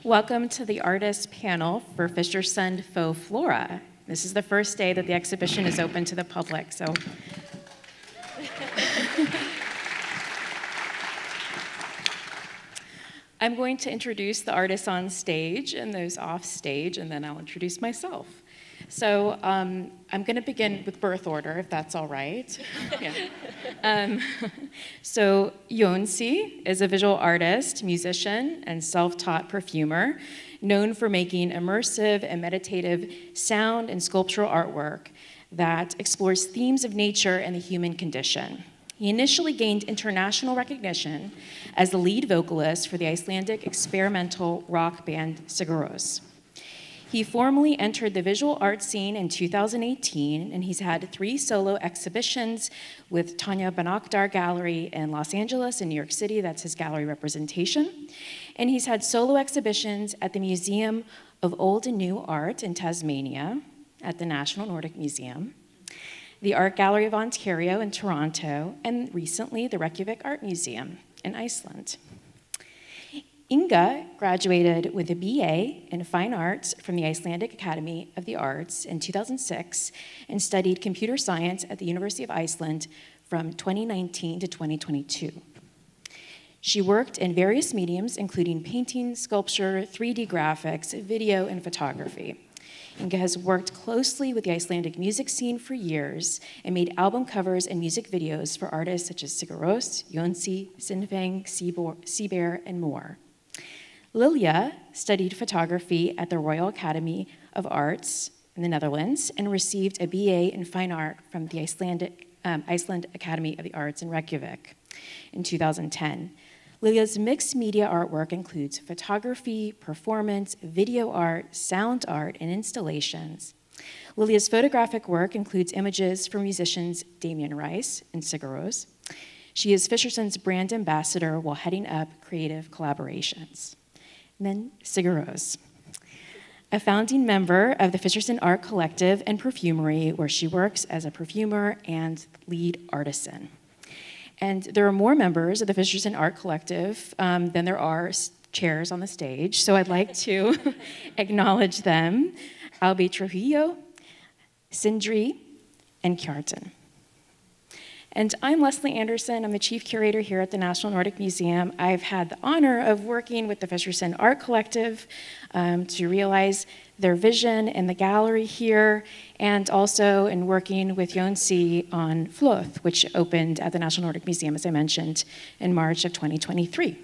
Welcome to the artist panel for Fischersund Faux Flora. This is the first day that the exhibition is open to the public, so. I'm going to introduce the artists on stage and those off stage, and then I'll introduce myself. So I'm going to begin with birth order, if that's all right. Yeah. So Jónsi is a visual artist, musician, and self-taught perfumer, known for making immersive and meditative sound and sculptural artwork that explores themes of nature and the human condition. He initially gained international recognition as the lead vocalist for the Icelandic experimental rock band Sigurrós. He formally entered the visual art scene in 2018, and he's had 3 solo exhibitions with Tanya Banakdar Gallery in Los Angeles and New York City. That's his gallery representation. And he's had solo exhibitions at the Museum of Old and New Art in Tasmania, at the National Nordic Museum, the Art Gallery of Ontario in Toronto, and recently the Reykjavik Art Museum in Iceland. Inga graduated with a BA in Fine Arts from the Icelandic Academy of the Arts in 2006 and studied computer science at the University of Iceland from 2019 to 2022. She worked in various mediums, including painting, sculpture, 3D graphics, video, and photography. Inga has worked closely with the Icelandic music scene for years and made album covers and music videos for artists such as Sigurrós, Jónsi, Sinfang, Seabear, and more. Lilja studied photography at the Royal Academy of Arts in the Netherlands and received a BA in Fine Art from the Iceland Academy of the Arts in Reykjavik in 2010. Lilja's mixed media artwork includes photography, performance, video art, sound art, and installations. Lilja's photographic work includes images from musicians Damien Rice and Sigurrós. She is Fischersund's brand ambassador while heading up creative collaborations. And then Sigurrós, a founding member of the Fischersund Art Collective and Perfumery, where she works as a perfumer and lead artisan. And there are more members of the Fischersund Art Collective than there are chairs on the stage, so I'd like to acknowledge them: Albi Trujillo, Sindri, and Kjartan. And I'm Leslie Anderson. I'm the chief curator here at the National Nordic Museum. I've had the honor of working with the Fischersund Art Collective to realize their vision in the gallery here, and also in working with Jónsi on Floth, which opened at the National Nordic Museum, as I mentioned, in March of 2023.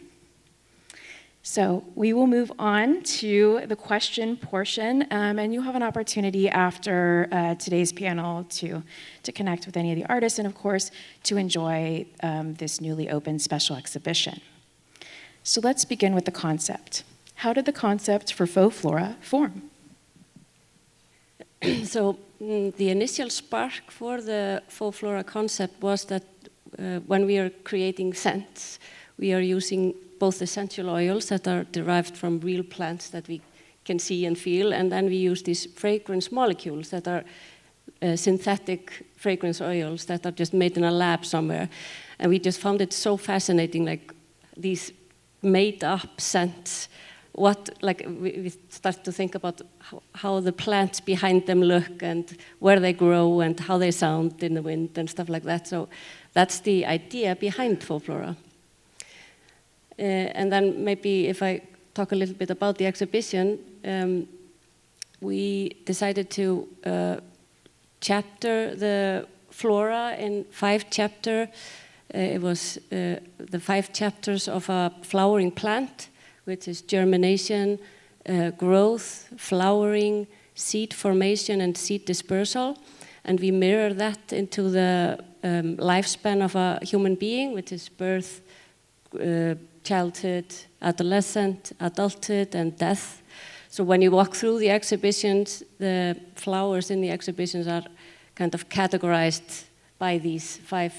So we will move on to the question portion, and you'll have an opportunity after today's panel to connect with any of the artists and, of course, to enjoy this newly opened special exhibition. So let's begin with the concept. How did the concept for Faux Flora form? So the initial spark for the Faux Flora concept was that when we are creating scents, we are using both essential oils that are derived from real plants that we can see and feel, and then we use these fragrance molecules that are synthetic fragrance oils that are just made in a lab somewhere. And we just found it so fascinating, like these made-up scents. We start to think about how the plants behind them look and where they grow and how they sound in the wind and stuff like that. So that's the idea behind Faux Flora. And then maybe if I talk a little bit about the exhibition, we decided to chapter the flora in 5 chapters. It was the 5 chapters of a flowering plant, which is germination, growth, flowering, seed formation, and seed dispersal. And we mirror that into the lifespan of a human being, which is birth, childhood, adolescent, adulthood, and death. So when you walk through the exhibitions, the flowers in the exhibitions are kind of categorized by these 5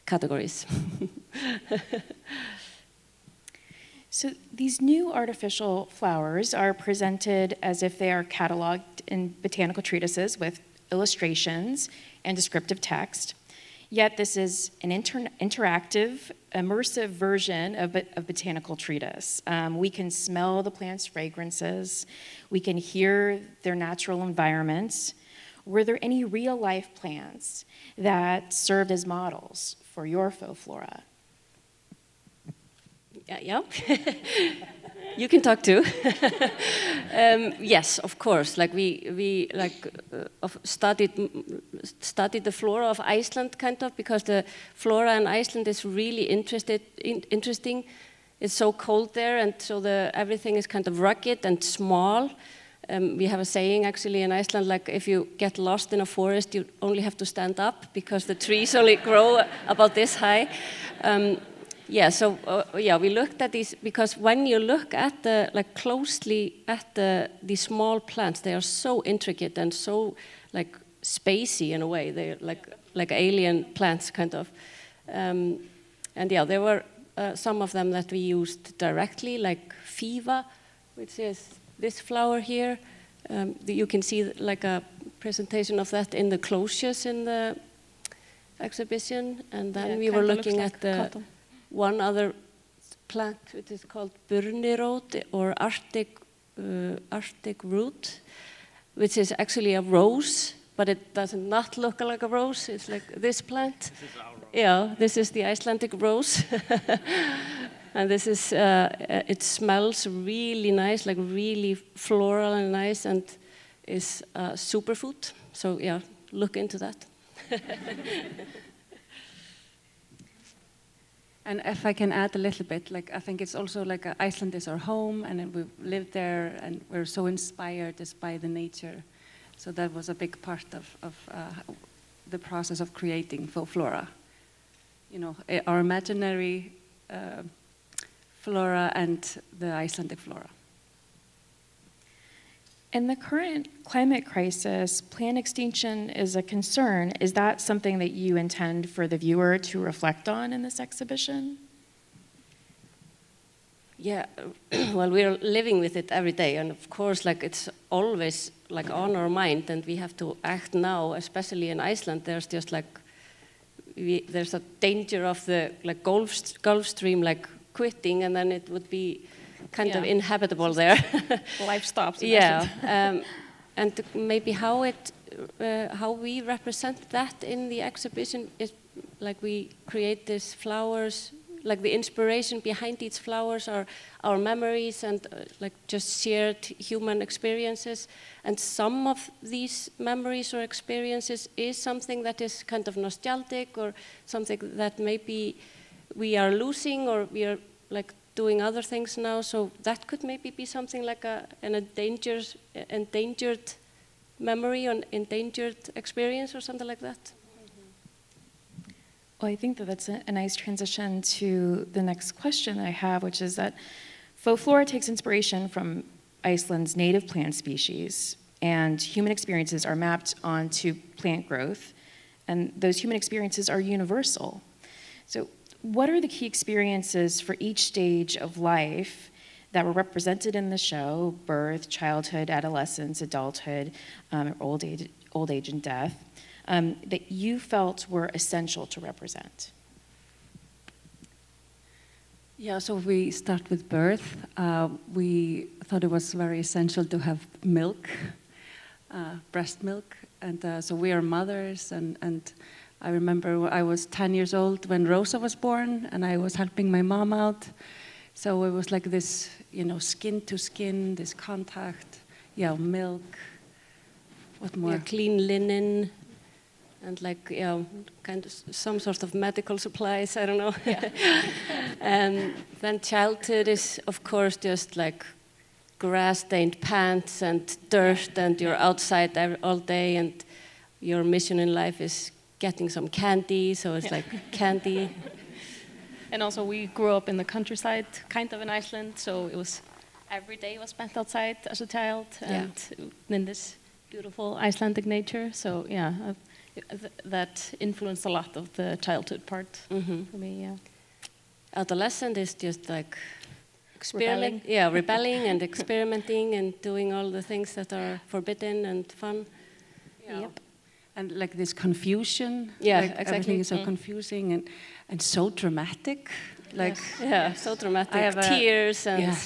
categories. So these new artificial flowers are presented as if they are cataloged in botanical treatises with illustrations and descriptive text. Yet this is an interactive, immersive version of a botanical treatise. We can smell the plants' fragrances. We can hear their natural environments. Were there any real-life plants that served as models for your faux flora? Yeah. You can talk too. Yes, of course. Like we studied the flora of Iceland kind of, because the flora in Iceland is really interesting. It's so cold there, and so everything is kind of rugged and small. We have a saying actually in Iceland, like if you get lost in a forest, you only have to stand up because the trees only grow about this high. We looked at these because when you look at closely at the small plants, they are so intricate and so like spacey in a way. They're like alien plants kind of. There were some of them that we used directly, like Fiva, which is this flower here. You can see like a presentation of that in the closures in the exhibition, and then we were looking at the one other plant, which is called Burnirót or Arctic root, which is actually a rose, but it does not look like a rose. It's like this plant. This is our rose. Yeah, this is the Icelandic rose. And this is, it smells really nice, like really floral and nice, and is a superfood. So yeah, look into that. And if I can add a little bit, like I think it's also like Iceland is our home, and we've lived there, and we're so inspired just by the nature. So that was a big part of the process of creating Faux Flora. You know, our imaginary flora and the Icelandic flora. In the current climate crisis, plant extinction is a concern. Is that something that you intend for the viewer to reflect on in this exhibition? Yeah, well, we're living with it every day, and of course, like it's always like on our mind, and we have to act now, especially in Iceland. There's just like, there's a danger of the like Gulf Stream like quitting, and then it would be kind of inhabitable there. Life stops. Yeah, and maybe how we represent that in the exhibition is like we create these flowers, like the inspiration behind these flowers are our memories and like just shared human experiences. And some of these memories or experiences is something that is kind of nostalgic, or something that maybe we are losing, or we are like doing other things now, so that could maybe be something like an endangered memory, or endangered experience, or something like that. Well, I think that that's a nice transition to the next question I have, which is that Faux Flora takes inspiration from Iceland's native plant species, and human experiences are mapped onto plant growth, and those human experiences are universal. So what are the key experiences for each stage of life that were represented in the show, birth, childhood, adolescence, adulthood, old age and death, that you felt were essential to represent? Yeah, so we start with birth. We thought it was very essential to have milk, breast milk, and so we are mothers, and I remember I was 10 years old when Rosa was born, and I was helping my mom out. So it was like this, you know, skin to skin, this contact, milk. What more? Yeah, clean linen, and like, kind of some sort of medical supplies, I don't know. Yeah. And then childhood is, of course, just like grass-stained pants and dirt, and you're outside all day, and your mission in life is getting some candy, so it's like candy. And also we grew up in the countryside, kind of in Iceland, so it was every day was spent outside as a child, and in this beautiful Icelandic nature. So that influenced a lot of the childhood part for me. Yeah. Adolescent is just like Rebelling. Rebelling and experimenting and doing all the things that are forbidden and fun. Yeah. Yep. And like this confusion. Yeah, like exactly. Everything is so confusing and so dramatic. Like yeah, so dramatic. I have tears and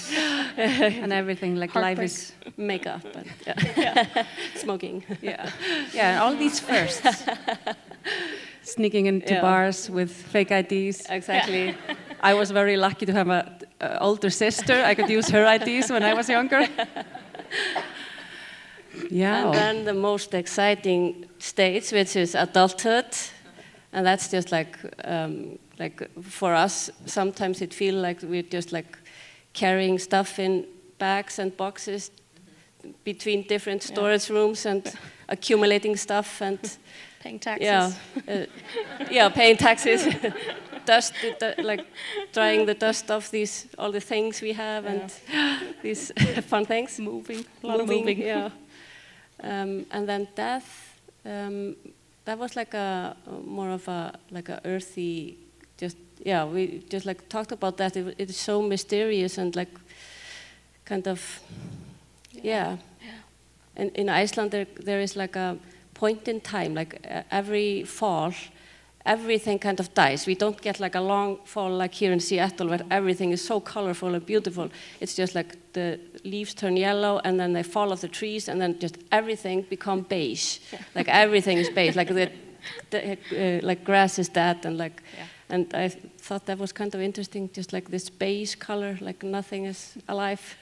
and everything. Like life is makeup and smoking. yeah, and all these firsts. Sneaking into bars with fake IDs. Exactly. I was very lucky to have an older sister. I could use her IDs when I was younger. Yeah. And then the most exciting stage, which is adulthood, and that's just like for us, sometimes it feels like we're just like carrying stuff in bags and boxes between different storage rooms and accumulating stuff and paying taxes. Paying taxes, like drying the dust off all the things we have and these fun things. Moving, a lot of moving. Yeah. And then death, that was like more of a earthy, we just like talked about that. It is so mysterious and like kind of, And in Iceland there is like a point in time, like every fall, everything kind of dies. We don't get like a long fall like here in Seattle where everything is so colorful and beautiful. It's just like the leaves turn yellow and then they fall off the trees and then just everything become beige. Like everything is beige. Like like grass is dead and like, and I thought that was kind of interesting. Just like this beige color, like nothing is alive.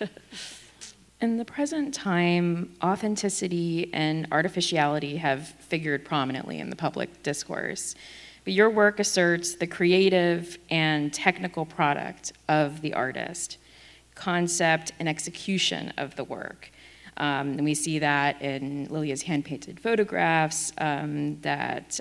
In the present time, authenticity and artificiality have figured prominently in the public discourse. But your work asserts the creative and technical product of the artist, concept and execution of the work. And we see that in Lilja's hand-painted photographs that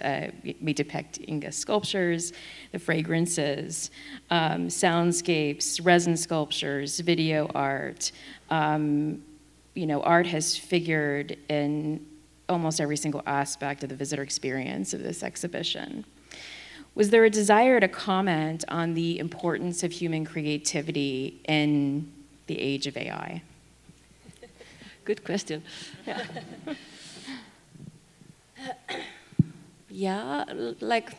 may depict Inga's sculptures, the fragrances, soundscapes, resin sculptures, video art. Art has figured in almost every single aspect of the visitor experience of this exhibition. Was there a desire to comment on the importance of human creativity in the age of AI? Good question. Like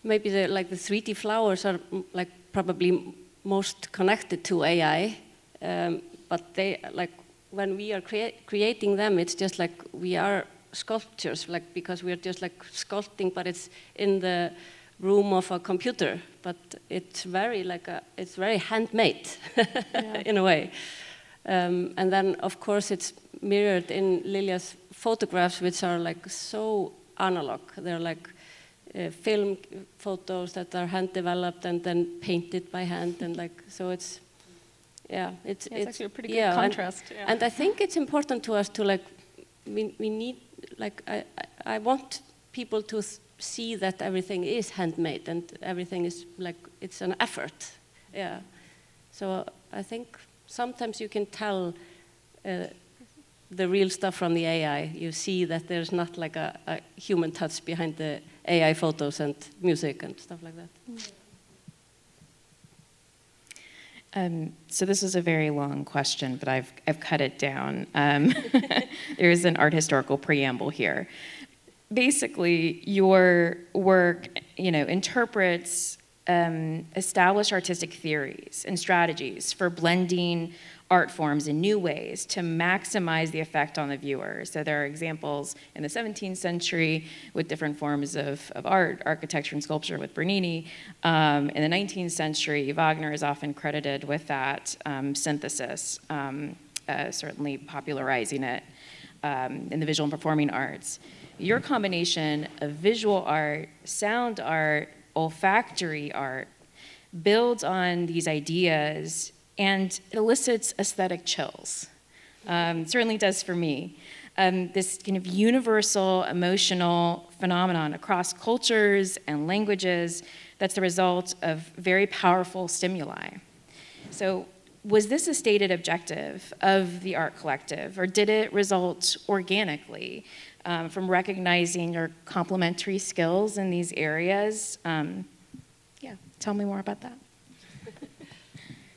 maybe the 3D flowers are like probably most connected to AI, but they like when we are creating them, it's just like we are sculptures, like because we're just like sculpting, but it's in the room of a computer, but it's very handmade in a way. And then, of course, it's mirrored in Lilja's photographs, which are like so analog. They're like film photos that are hand developed and then painted by hand, and like so it's actually a pretty good contrast. And I think it's important to us to like we need like I want people to see that everything is handmade and everything is like it's an effort. Yeah. So I think sometimes you can tell the real stuff from the AI. You see that there's not like a human touch behind the AI photos and music and stuff like that. So this is a very long question, but I've cut it down. There is an art historical preamble here. Basically, your work, interprets established artistic theories and strategies for blending art forms in new ways to maximize the effect on the viewer. So there are examples in the 17th century with different forms of art, architecture and sculpture with Bernini. In the 19th century, Wagner is often credited with that synthesis, certainly popularizing it in the visual and performing arts. Your combination of visual art, sound art, olfactory art builds on these ideas and it elicits aesthetic chills. Certainly does for me. This kind of universal emotional phenomenon across cultures and languages that's the result of very powerful stimuli. So was this a stated objective of the art collective, or did it result organically from recognizing your complementary skills in these areas? Tell me more about that.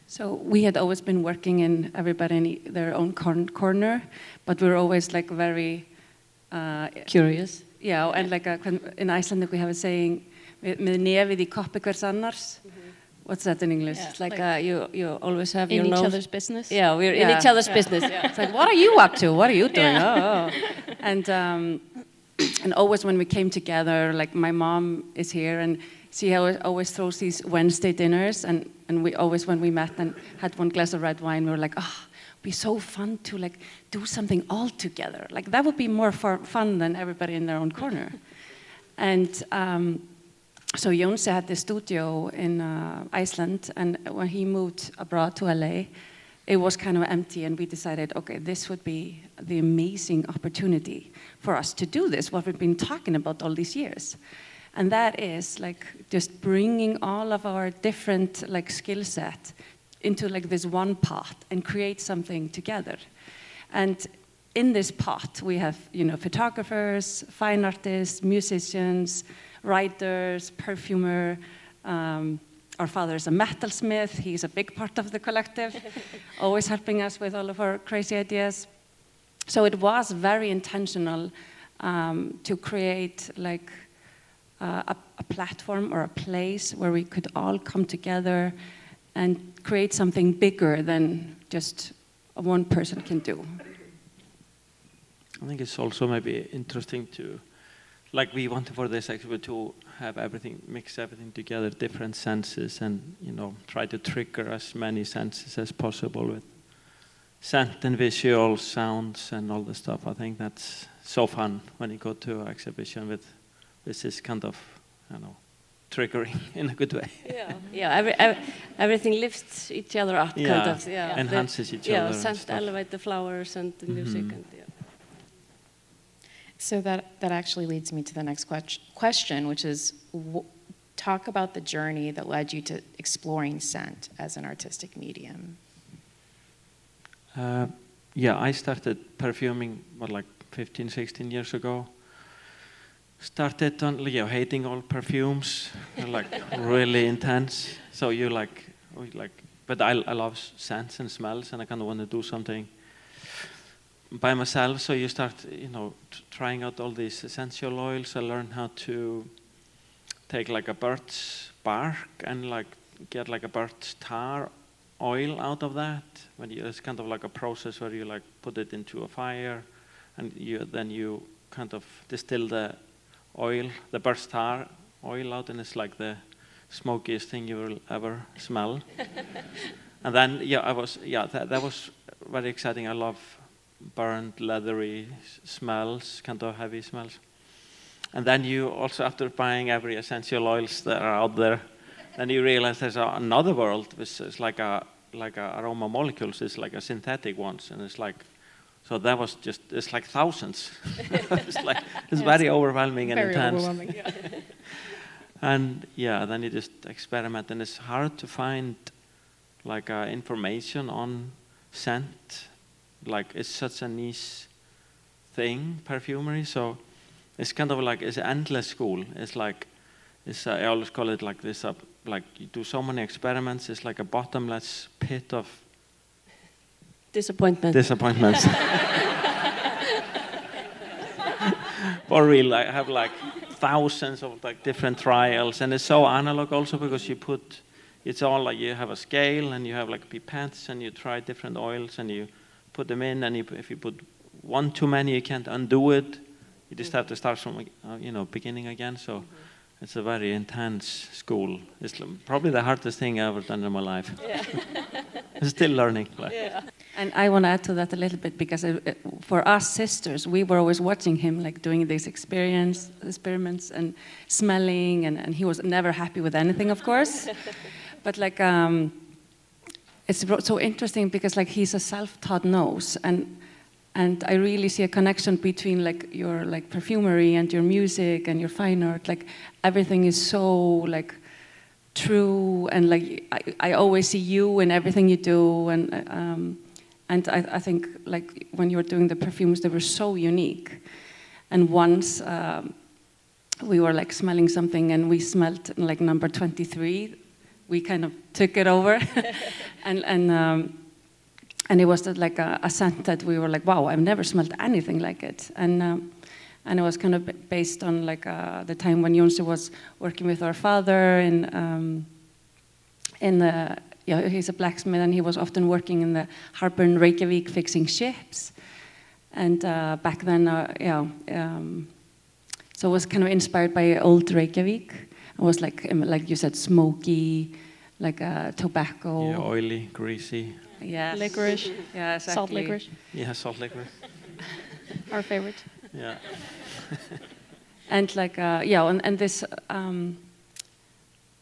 So we had always been working in everybody in their own corner, but we were always like very Curious. Yeah, and like in Icelandic we have a saying, með nefið í koppi hvers annars. What's that in English? Yeah, it's like you always have your In nose. each other's business. Yeah, we're in each other's business. Yeah. It's like, what are you up to? What are you doing? Oh. And always when we came together, like my mom is here, and she always throws these Wednesday dinners, and we always, when we met and had one glass of red wine, we were like, oh, it'd be so fun to like do something all together. Like that would be more fun than everybody in their own corner. And so Jónsi had the studio in Iceland, and when he moved abroad to LA, it was kind of empty, and we decided, okay, this would be the amazing opportunity for us to do this, what we've been talking about all these years. And that is like just bringing all of our different like skill set into like this one pot and create something together. And in this pot, we have, photographers, fine artists, musicians, writers, perfumer. Our father is a metalsmith. He's a big part of the collective, always helping us with all of our crazy ideas. So it was very intentional to create like a platform or a place where we could all come together and create something bigger than just one person can do. I think it's also maybe interesting to, like we wanted for this exhibit to have everything, mix everything together, different senses, and try to trigger as many senses as possible with scent and visual sounds and all the stuff. I think that's so fun when you go to an exhibition with this kind of, triggering in a good way. Yeah. Everything lifts each other up, kind of. Yeah. Enhances each other. Yeah, scent elevate the flowers and the music and So that actually leads me to the next question, which is talk about the journey that led you to exploring scent as an artistic medium. I started perfuming, 15, 16 years ago. Started on hating all perfumes, really intense. So but I love scents and smells, and I kind of want to do something by myself. So you start, trying out all these essential oils. I learned how to take like a bird's bark and get like a bird's tar oil out of that. It's kind of like a process where you put it into a fire, and then you kind of distill the oil, the bird's tar oil out, and it's like the smokiest thing you will ever smell. And then that was very exciting. I love burnt, leathery smells, kind of heavy smells. And then you also, after buying every essential oils that are out there, then you realize there's another world which is like aroma molecules, it's like a synthetic ones, and it's like, so that was just, it's like thousands. It's very overwhelming and very intense. Overwhelming, yeah. And then you just experiment, and it's hard to find information on scent. It's such a niche thing, perfumery. So it's kind of it's an endless school. I always call it like this. You do so many experiments. It's like a bottomless pit of disappointments. For real, I have thousands of different trials, and it's so analog also because it's all you have a scale, and you have pipettes, and you try different oils, and you put them in, and if you put one too many, you can't undo it. You just have to start from beginning again. So it's a very intense school. It's probably the hardest thing I've ever done in my life. Yeah. I'm still learning. And I want to add to that a little bit, because for us sisters, we were always watching him doing these experiments and smelling, and he was never happy with anything, of course. But it's so interesting because he's a self-taught nose, and I really see a connection between your perfumery and your music and your fine art. Everything is so true, and I always see you in everything you do, and I think when you were doing the perfumes, they were so unique. And once we were smelling something, and we smelled number 23. We kind of took it over, and it was a scent that we were wow, I've never smelled anything like it. And And it was kind of based on like the time when Jónsi was working with our father he's a blacksmith, and he was often working in the harbor in Reykjavik fixing ships. And back then, so it was kind of inspired by old Reykjavik. It was like you said, smoky, like tobacco. Yeah, oily, greasy. Yes. Licorice. Yeah, exactly. Salt licorice. Yeah, salt licorice. Our favorite. Yeah. And like and this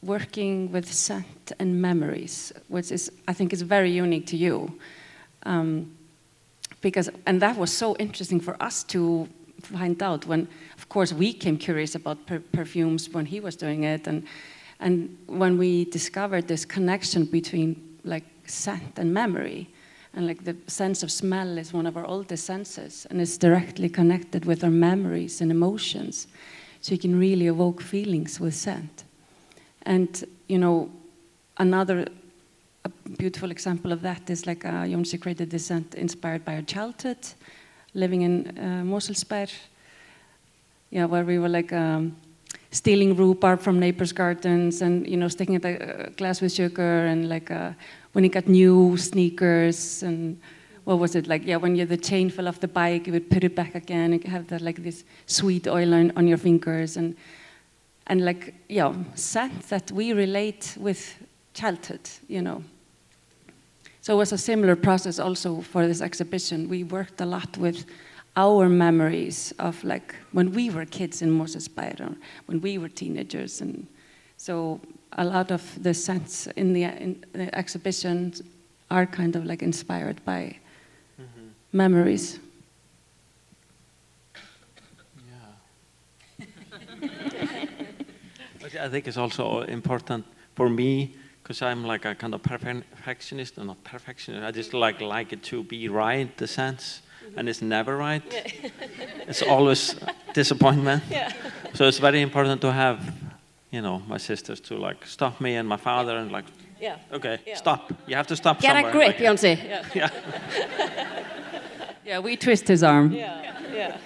working with scent and memories, which is I think is very unique to you, and that was so interesting for us to find out when, of course, we became curious about perfumes when he was doing it, and when we discovered this connection between like scent and memory. And like the sense of smell is one of our oldest senses, and it's directly connected with our memories and emotions. So you can really evoke feelings with scent. And, another beautiful example of that is like Jónsi created this scent inspired by our childhood, living in Moselsberg, where we were like stealing rhubarb from neighbors' gardens and, sticking it a glass with sugar, and like when he got new sneakers, and what was it like? Yeah, when the chain fell off the bike, you would put it back again and have that like this sweet oil on your fingers, and like scent that we relate with childhood, So it was a similar process also for this exhibition. We worked a lot with our memories of like when we were kids in Moselsberg, or when we were teenagers, and so a lot of the scents in the exhibition are kind of like inspired by memories. But I think it's also important for me, because I'm like a kind of perfectionist, or not perfectionist. I just like it to be right, the sense, and it's never right. It's always disappointment. So it's very important to have, my sisters to like stop me, and my father, and like, stop. You have to stop Get somewhere. a grip, like, Jónsi. Yeah. Yeah, we twist his arm. Yeah.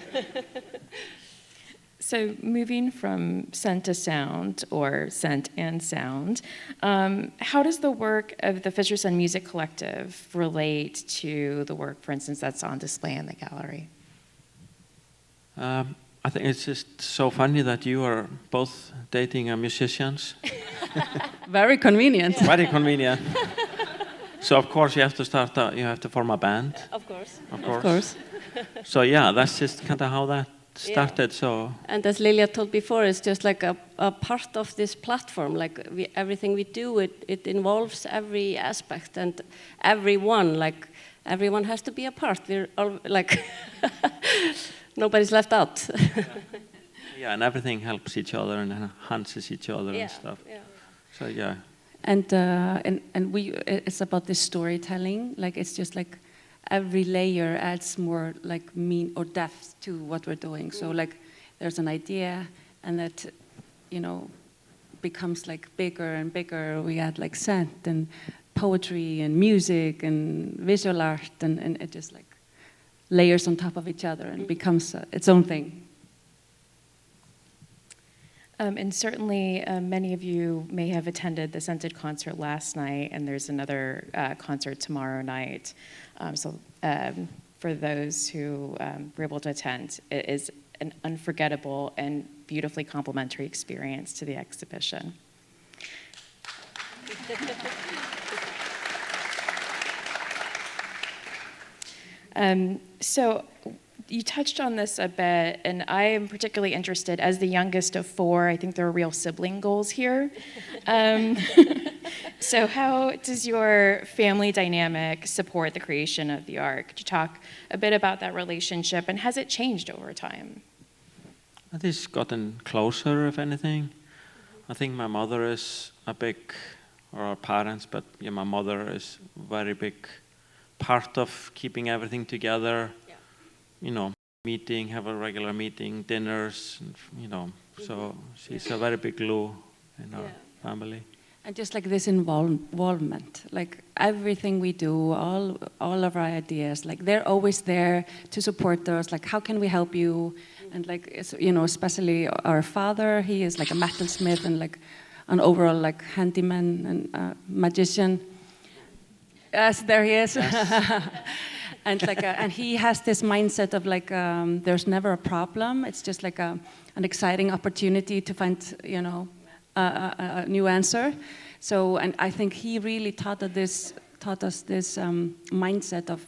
So moving from scent to sound, or scent and sound, how does the work of the Fischersund Music Collective relate to the work, for instance, that's on display in the gallery? I think it's just so funny that you are both dating musicians. Very convenient. Very convenient. So of course you have to form a band. Of course. Of course. So yeah, that's just kind of how that started. So. And as Lilja told before, it's just like a part of this platform. Like everything we do, it involves every aspect and everyone. Like everyone has to be a part. We're all like nobody's left out. Yeah, and everything helps each other and enhances each other and stuff. Yeah. So yeah. And it's about this storytelling. Like it's just like every layer adds more like mean or depth to what we're doing. So like there's an idea, and that becomes like bigger and bigger. We add like scent and poetry and music and visual art, and it just like layers on top of each other and becomes its own thing. And certainly many of you may have attended the Scented concert last night, and there's another concert tomorrow night. So for those who were able to attend, it is an unforgettable and beautifully complementary experience to the exhibition. So you touched on this a bit, and I am particularly interested, as the youngest of four, I think there are real sibling goals here. So how does your family dynamic support the creation of the art? Could you talk a bit about that relationship, and has it changed over time? I think it's gotten closer, if anything. I think my mother is or our parents, but yeah, my mother is a very big part of keeping everything together. Have a regular meeting, dinners, so she's a very big glue in our family. And just like this involvement, like everything we do, all of our ideas, like they're always there to support us, like how can we help you? And like, especially our father, he is like a metalsmith and like an overall like handyman and magician. Yes, there he is. Yes. And like, and he has this mindset of like, there's never a problem. It's just like an exciting opportunity to find, a new answer. So, and I think he really taught us this mindset of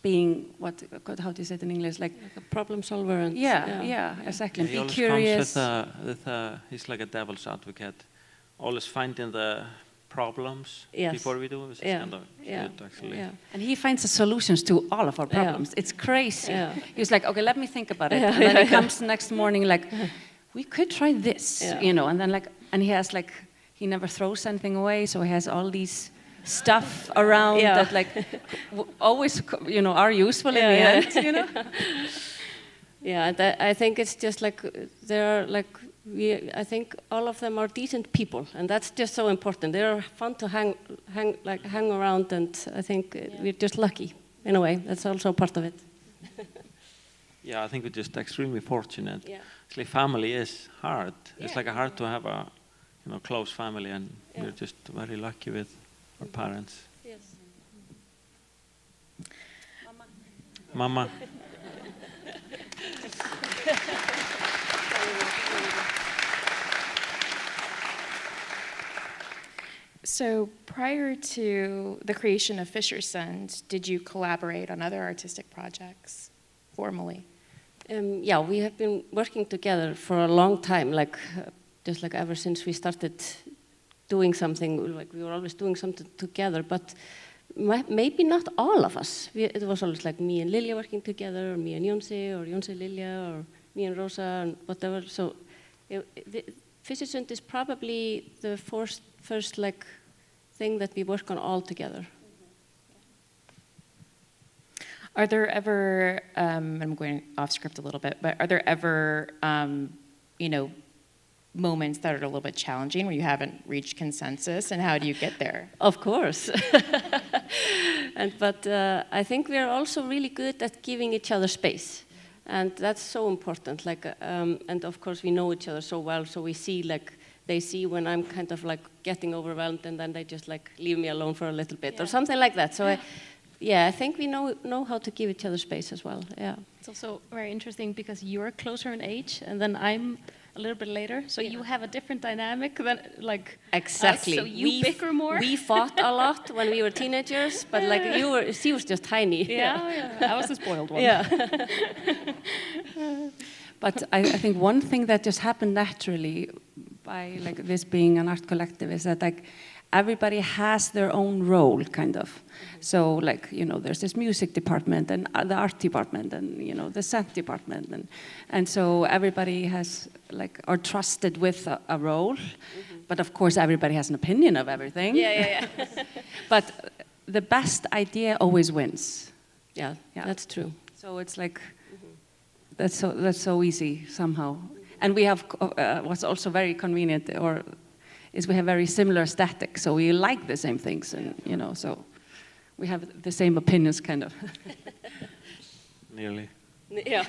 being how do you say it in English? Like a problem solver. And yeah, exactly. He Be always curious. comes he's like a devil's advocate, always finding the problems before we do it. Which is kind of good, actually. Yeah. And he finds the solutions to all of our problems. It's crazy. Yeah. He's like, okay, let me think about it. And then he comes the next morning like, we could try this, and then like, and he has like, he never throws anything away, so he has all these stuff around that like always, are useful in the end, Yeah, and I think it's just like, there are like, I think all of them are decent people, and that's just so important. They're fun to hang around, and I think we're just lucky in a way. That's also part of it. Yeah, I think we're just extremely fortunate. Yeah. Actually, family is hard. It's like hard to have a, close family, and we're just very lucky with our parents. Yes. Mama. So prior to the creation of Fischersund, did you collaborate on other artistic projects formally? Yeah, we have been working together for a long time, just like ever since we started doing something, like we were always doing something together, but maybe not all of us. It was always like me and Lilja working together, or me and Jónsi, or Jónsi Lilja, or me and Rosa, and whatever. So Fischersund is probably the first like thing that we work on all together. Are there ever, I'm going off script a little bit, but are there ever, moments that are a little bit challenging where you haven't reached consensus, and how do you get there? Of course. But I think we are also really good at giving each other space. And that's so important. And of course we know each other so well, so we see they see when I'm kind of like getting overwhelmed, and then they just like leave me alone for a little bit or something like that. So I think we know how to give each other space as well. Yeah. It's also very interesting because you're closer in age, and then I'm a little bit later, so you have a different dynamic than like exactly. Us, so you bicker more. We fought a lot when we were teenagers, but she was just tiny. Yeah. I was the spoiled one. Yeah. But I think one thing that just happened naturally by like this being an art collective is that like everybody has their own role, kind of. So like, there's this music department and the art department and, the scent department. And so everybody has like, are trusted with a role. Mm-hmm. But of course, everybody has an opinion of everything. Yeah. But the best idea always wins. Yeah, that's true. So it's like, that's so easy somehow. And we have, what's also very convenient, is we have very similar aesthetics, so we like the same things, and so we have the same opinions, kind of. Nearly. Yeah.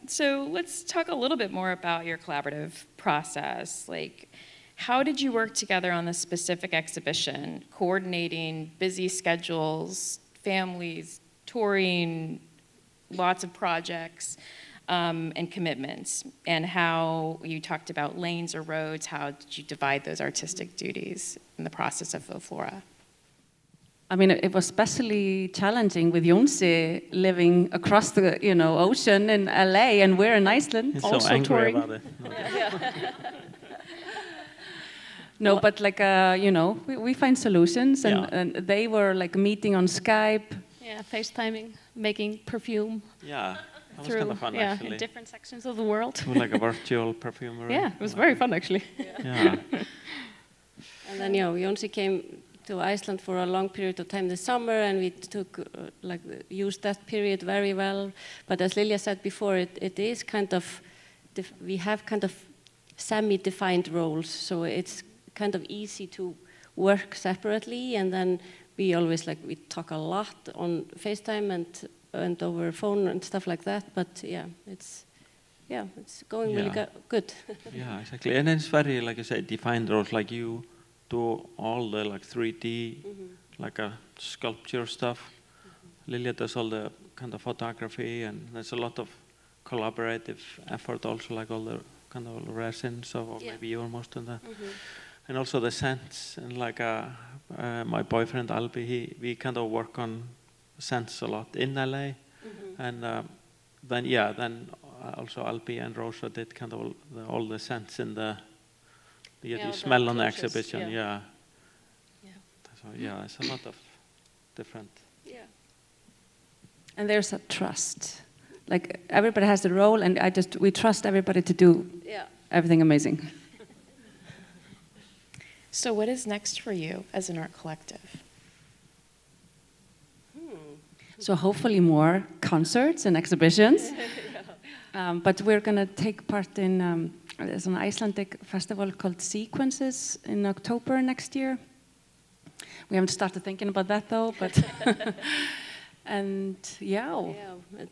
So let's talk a little bit more about your collaborative process. Like, how did you work together on this specific exhibition, coordinating busy schedules, families, touring, lots of projects, and commitments, and how you talked about lanes or roads, how did you divide those artistic duties in the process of Faux Flora? I mean, it was especially challenging with Jónsi living across the, ocean in LA, and we're in Iceland. He's also so angry touring. about it. No, but like, we find solutions, and they were like meeting on Skype. Yeah, FaceTiming, making perfume. Yeah, that was through, kind of fun, actually. in different sections of the world. To like a virtual perfumery. Yeah, it was very fun, actually. Yeah. And then, Jónsi came to Iceland for a long period of time this summer, and we used that period very well. But as Lilja said before, it is kind of, we have kind of semi-defined roles, so it's kind of easy to work separately, and then we always we talk a lot on FaceTime and over phone and stuff like that. But yeah, it's going really good. Yeah, exactly. And it's very, like I said, defined roles. Like you do all the 3D, sculpture stuff. Lilja does all the kind of photography, and there's a lot of collaborative effort also, like all the kind of resins, or maybe you're most on that. And also the scents, and my boyfriend Albi, we kind of work on scents a lot in LA, and then also Albi and Rosa did kind of all the scents in the smell on the exhibition. So it's a lot of different. Yeah. And there's a trust. Like everybody has the role, and we trust everybody to do everything amazing. So what is next for you as an art collective? So hopefully more concerts and exhibitions. But we're going to take part in there's an Icelandic festival called Sequences in October next year. We haven't started thinking about that though, but and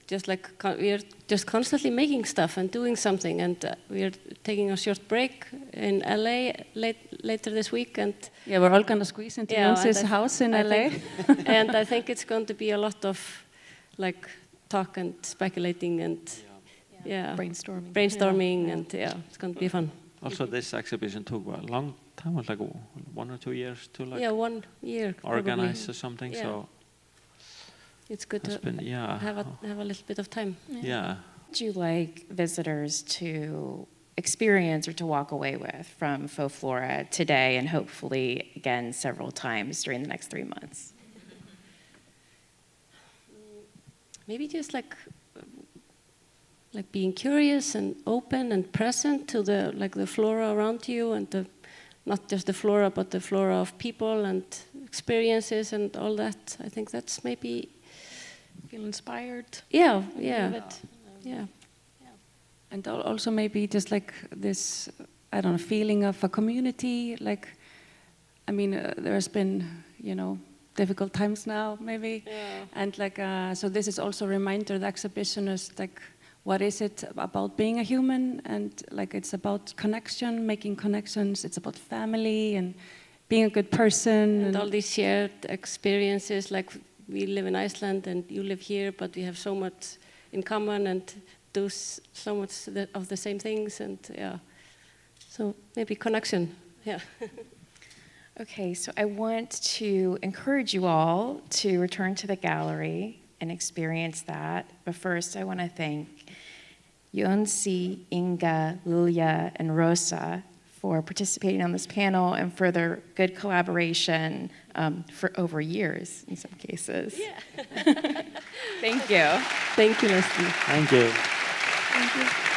just we're just constantly making stuff and doing something, and we're taking a short break in LA later this week, and we're all gonna squeeze into Jónsi's house in LA. And I think it's going to be a lot of talk and speculating and brainstorming and it's going to be fun. Also, this exhibition took a long time, like 1 or 2 years to 1 year organize or something. So it's good to have a little bit of time. Yeah. Would you like visitors to experience or to walk away with from Faux Flora today and hopefully again several times during the next 3 months? Maybe just being curious and open and present to the flora around you, and not just the flora but the flora of people and experiences and all that. I think that's maybe Feel inspired. Yeah. And also maybe just this, I don't know, feeling of a community. There's been, difficult times now, maybe. Yeah. And so this is also a reminder, the exhibition is what is it about being a human? And it's about connection, making connections. It's about family and being a good person. And all these shared experiences, we live in Iceland and you live here, but we have so much in common and do so much of the same things, and so maybe connection. Okay, so I want to encourage you all to return to the gallery and experience that. But first, I want to thank Jónsi, Inga, Lilja, and Rosa for participating on this panel and for their good collaboration for over years in some cases. Yeah. Thank you. Thank you, Leslie. Thank you. Thank you.